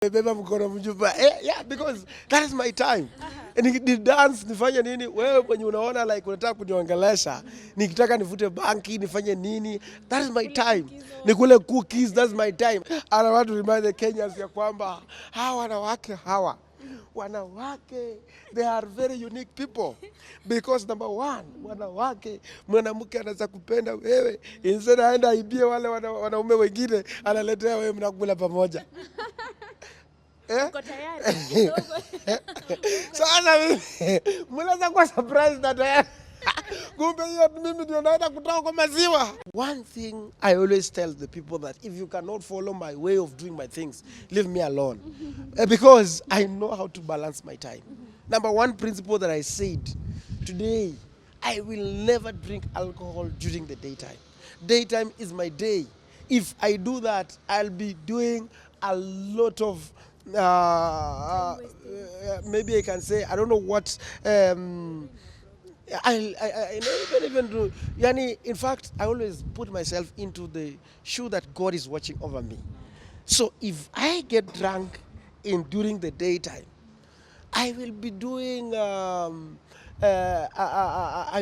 Beba mkono mjumba. Yeah, because that is my time. Ni dance nifanye nini? Wewe kwenye unaona like unataka kuniongelesha. Nikitaka nivute banki nifanye nini? That is my time. Nikule cookies, that's my time. And I want to remind the Kenyans ya kwamba wanawake they are very unique people because number one, wanawake, mwanamke anaweza kupenda wewe instead aenda aibie wale wanaume wengine analetea wewe mnakula pamoja. Uko tayari? Sasa mnaweza kuwa surprised that kumbe hiyo mimi ndio naenda kutoka kwa maziwa. One thing I always tell the people that if you cannot follow my way of doing my things, leave me alone. Because I know how to balance my time. Number one principle that I said, today I will never drink alcohol during the daytime. Daytime is my day. If I do that, I'll be doing a lot of maybe I can say, I don't know what I don't even do. Yani, in fact, I always put myself into the shoe that God is watching over me. So if I get drunk during the daytime, I will be doing. I'll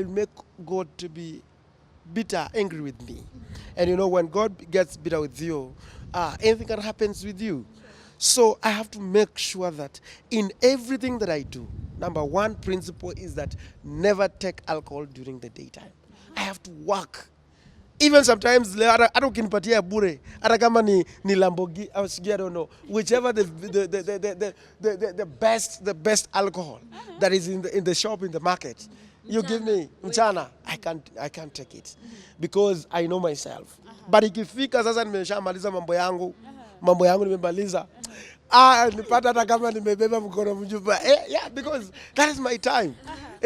make God to be bitter, angry with me. And you know, when God gets bitter with you, anything can happen with you. So I have to make sure that in everything that I do, number one principle is that never take alcohol during the daytime. I have to work. Even sometimes, hata ukinipatia bure, hata kama ni Lamborghini, I don't know, whichever the best alcohol that is in the shop, in the market, you give me mchana, I can't take it because I know myself. But ikifika sasa nimeshamaliza mambo yangu nimemaliza, nipata hata kama nimebeba mkono mjumba. Yeah, because that is my time.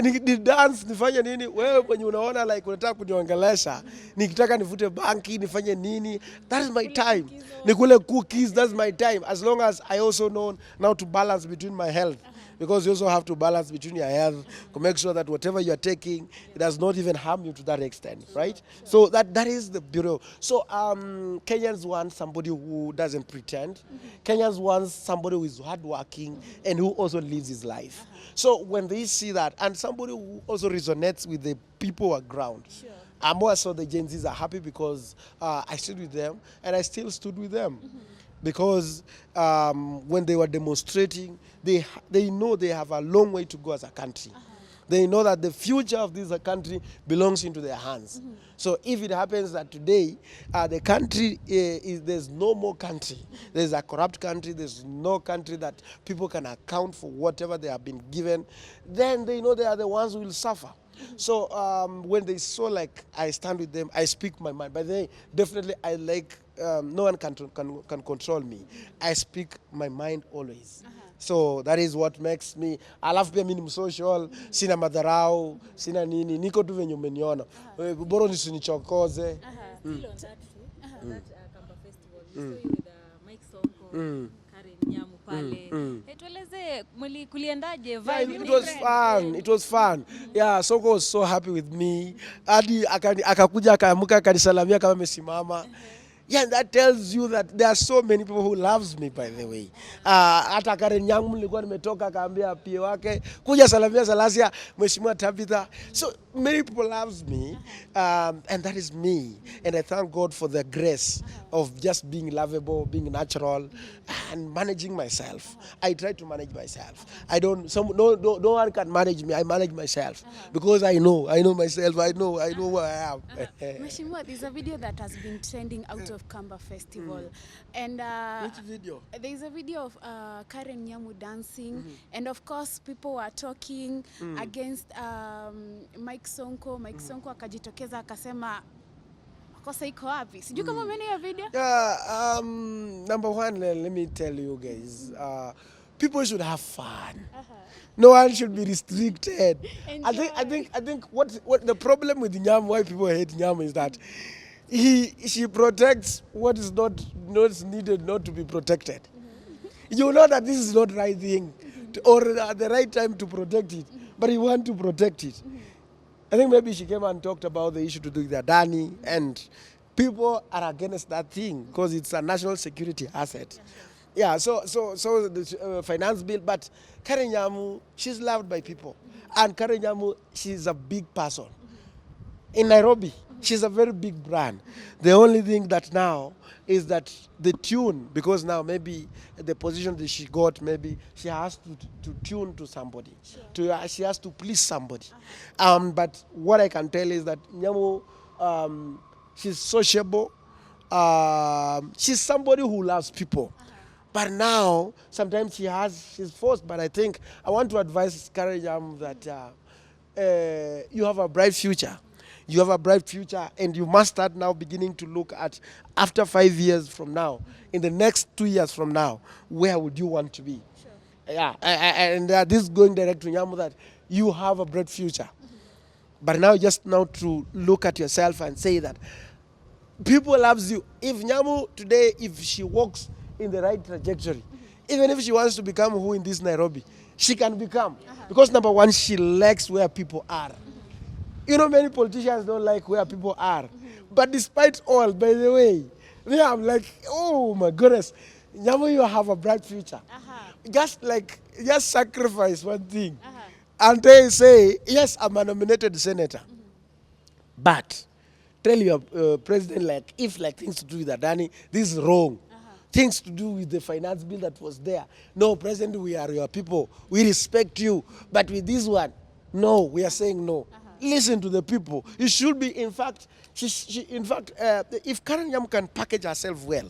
Ni dance nifanye nini? Wewe kwenye unaona like unataka kuniongelesha, nikitaka nivute banki nifanye nini? That is my time. Nikule cookies, that's my time. As long as I also know now to balance between my health. Because you also have to balance between your health to make sure that whatever you are taking, it does not even harm you to that extent, right? So that is the bureau. So Kenyans want somebody who doesn't pretend. Kenyans want somebody who is hardworking and who also lives his life. So when they see that, and somebody who also resonates with the people on ground. Sure. More so the Gen Zs are happy because I stood with them and I still stood with them. Because when they were demonstrating, they know they have a long way to go as a country. They know that the future of this country belongs into their hands. So if it happens that today the country there's no more country, there's a corrupt country, there's no country that people can account for whatever they have been given, then they know they are the ones who will suffer. So when they saw like I stand with them, I speak my mind. But they definitely I like no one can control me. I speak my mind always. So that is what makes me. Alafu pia mimi ni social, sina madharau, sina nini, niko tu venye umeniona. Bora nisinichokoze. Still on that Kamba Festival, you saw you with Mike Sonko, Karen Nyamu pale. Tueleze kuliendaje vibe? It was fun. Yeah, Sonko was so happy with me. Hadi akakuja akaamuka akanisalamia kama amesimama. Yeah, that tells you that there are so many people who loves me, by the way. Hata Karen Nyamu nilikuwa nimetoka akaambia pia wake kuja salamia Salasya Mheshimiwa Tabitha. So many people loves me, and that is me. And I thank God for the grace of just being lovable, being natural, and managing myself. I try to manage myself. No one can manage me. I manage myself because I know myself. I know who I am. Mheshimiwa, there's a video that has been trending out of Kamba Festival, and which video? There is a video of Karen Nyamu dancing, and of course people were talking against Mike Sonko. Mike Sonko akajitokeza akasema kosa iko wapi? Sijui kama umeona hiyo video. Yeah, number one, let me tell you guys, people should have fun. No one should be restricted. I think what the problem with Nyamu, why people hate Nyamu is that she protects what is not needed not to be protected. You know that this is not the right thing or the right time to protect it, but you want to protect it. I think maybe she came and talked about the issue to do with Adani, and people are against that thing because it's a national security asset. Yeah, so the finance bill, but Karen Nyamu, she's loved by people. And Karen Nyamu, she's a big person. In Nairobi, she's a very big brand. The only thing that now is that the tune, because now maybe the position that she got, maybe she has to tune to somebody. She has to please somebody. But what I can tell is that Nyamu, she's sociable. She's somebody who loves people. But now, sometimes she's forced. But I think I want to advise Karen Nyamu that you have a bright future. You have a bright future, and you must start now beginning to look at after 5 years from now, in the next 2 years from now, where would you want to be? Yeah, and this is going direct to Nyamu that you have a bright future. But now, just now to look at yourself and say that people loves you. If Nyamu today, if she walks in the right trajectory, even if she wants to become who in this Nairobi, she can become. Because number one, she likes where people are. You know, many politicians don't like where people are. But despite all, by the way, I'm like, oh my goodness, Nyamu, you have a bright future. Just sacrifice one thing. And they say, yes, I'm a nominated senator. But tell your president, like, if like things to do with Adani, this is wrong. Things to do with the finance bill that was there. No, president, we are your people. We respect you. But with this one, no, we are saying no. Listen to the people. It should be, in fact, if Karen Yam can package herself well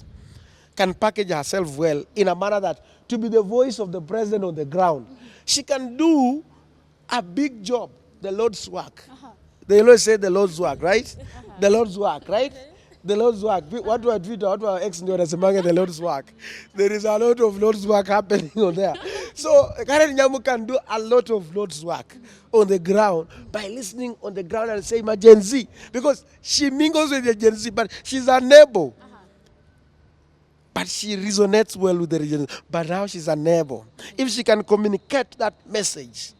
in a manner that to be the voice of the president on the ground, she can do a big job, the Lord's work. They always say the Lord's work, right? The Lord's work, right? The Lord's work. Watu wa Twitter, watu wa X ndio wanasemanga the Lord's work. There is a lot of Lord's work happening on there. So Karen Nyamu can do a lot of Lord's work on the ground by listening on the ground and saying, my Gen Z. Because she mingles with the Gen Z, but she's unable. But she resonates well with the region. But now she's unable. If she can communicate that message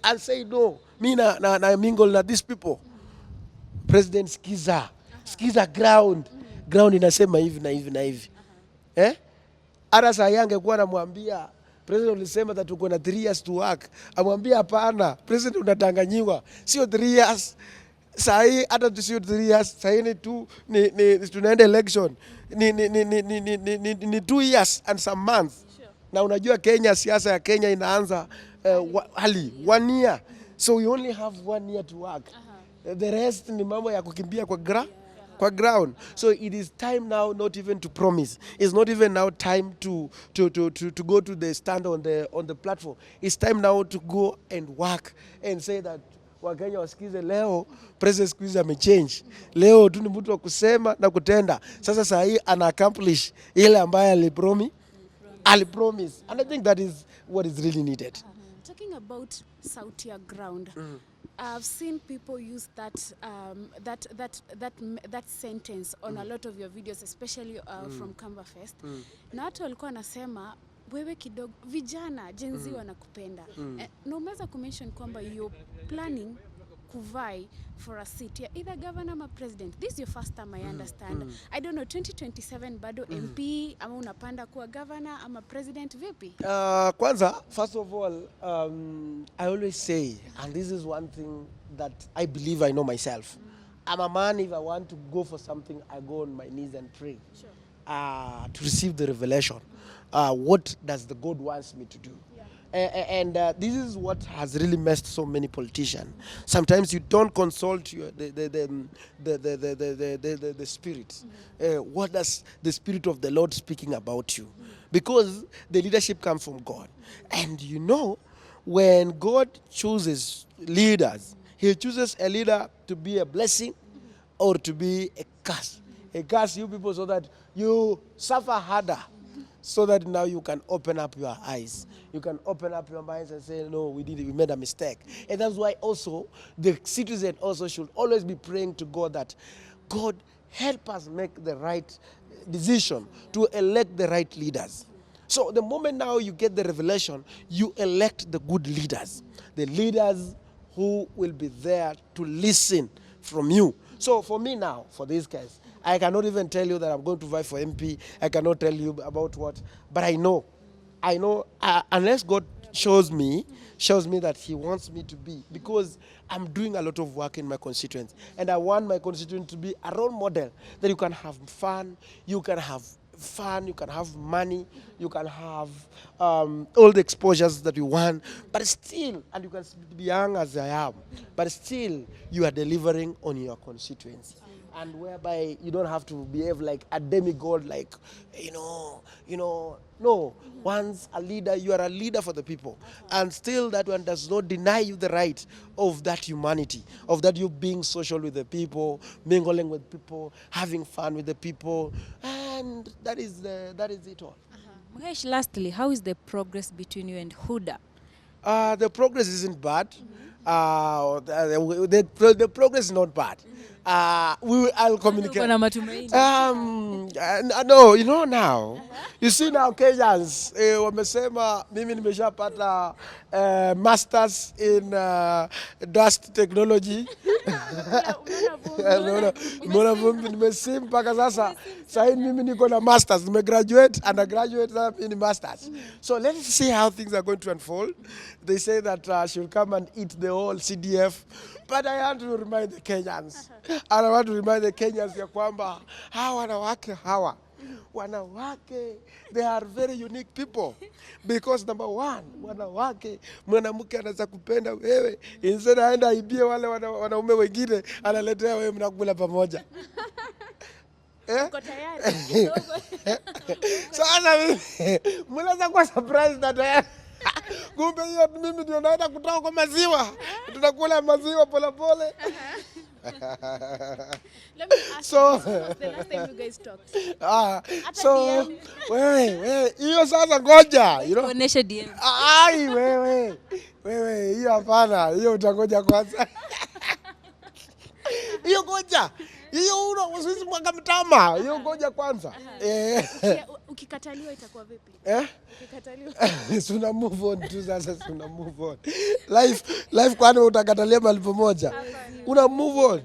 and say, no, me na mingle na these people. President skiza ground inasema hivi na hivi na hivi. Hata saa yange kuwa namwambia president ulisema that tuko na 3 years to work. Amwambia hapana, president unadanganyiwa. Sio 3 years. Saa hii hata sio 3 years, saa hii ni tunaenda election. Ni 2 years and some months. Na unajua Kenya, siasa ya Kenya inaanza hali 1 year. So we only have 1 year to work. The rest ni mambo ya kukimbia kwa ground. So it is time now not even to promise. It's not even now time to go to the stand on the platform. It's time now to go and work and say that Wakenya wasikize leo president squeeze amechange. Leo tu ni mtu wa kusema na kutenda. Sasa saa hii ana accomplish ile ambayo alipromise. And I think that is what is really needed. Talking about Sautia ground, I've seen people use that sentence on a lot of your videos, especially from Kamba Fest. Na watu walikuwa wanasema wewe kidogo vijana Gen Z wanakupenda. Na umeweza kumention kwamba you're planning kuvai for a seat, either governor or president. This is your first time, I understand. I don't know, 2027 bado MP ama unapanda kuwa governor ama president vipi? Kwanza, first of all, I always say, and this is one thing that I believe I know myself. I'm a man, if I want to go for something, I go on my knees and pray. Sure. To receive the revelation. What does the God wants me to do? And this is what has really messed so many politicians. Sometimes you don't consult the spirit. What does the spirit of the Lord speaking about you? Because the leadership comes from God. And you know, when God chooses leaders, He chooses a leader to be a blessing or to be a curse. A curse you people so that you suffer harder. So that now you can open up your eyes. You can open up your minds and say, no, we made a mistake. And that's why also the citizen also should always be praying to God that God help us make the right decision to elect the right leaders. So the moment now you get the revelation, you elect the good leaders. The leaders who will be there to listen from you. So for me now, for these guys, I cannot even tell you that I'm going to vie for MP. I cannot tell you about what, but I know unless God shows me that He wants me to be, because I'm doing a lot of work in my constituents, and I want my constituent to be a role model that you can have fun, you can have money, you can have all the exposures that you want, but still, and you can be young as I am, but still you are delivering on your constituency. And whereby you don't have to behave like a demigod, like, no. Once a leader, you are a leader for the people. And still that one does not deny you the right of that humanity, of that you being social with the people, mingling with people, having fun with the people. And that is it all. Mukesh, lastly, how is the progress between you and Huda? The progress isn't bad. The progress is not bad. I'll communicate. Uko na matumaini? No, now. You see now Kenyans, wamesema mimi nimeshapata masters in dust technology. Umeona vumbi, nimesi mpaka sasa. Sasa mimi niko na masters, nimegraduate, undergraduate, sasa mimi ni masters. So let's see how things are going to unfold. They say that she'll come and eat the whole CDF. But I want to remind the Kenyans, and I want to remind the Kenyans ya kwamba wanawake, they are very unique people, because number one, wanawake, mwanamke anaweza kupenda wewe, instead aenda aibie wale wanaume wengine, analetea wewe mnakula pamoja. Uko tayari? Sasa mimi mnaweza kuwa surprise that kumbe hiyo mimi ndio naenda kutoka kwa maziwa. Tunakula maziwa pole pole. Let me ask you, when was the last time you guys talked? So wewe hiyo sasa ngoja, Kuonesha DM. Ai wewe hiyo hapana, hiyo utangoja kwanza. Hiyo ngoja. Hiyo usiwezi mwanga mtama. Hiyo ngoja kwanza. Ukikataliwa itakuwa vipi? Ukikataliwa. Tuna move on tu sasa, tuna move on. Life kwani utakatalia mahali pamoja? Una move on.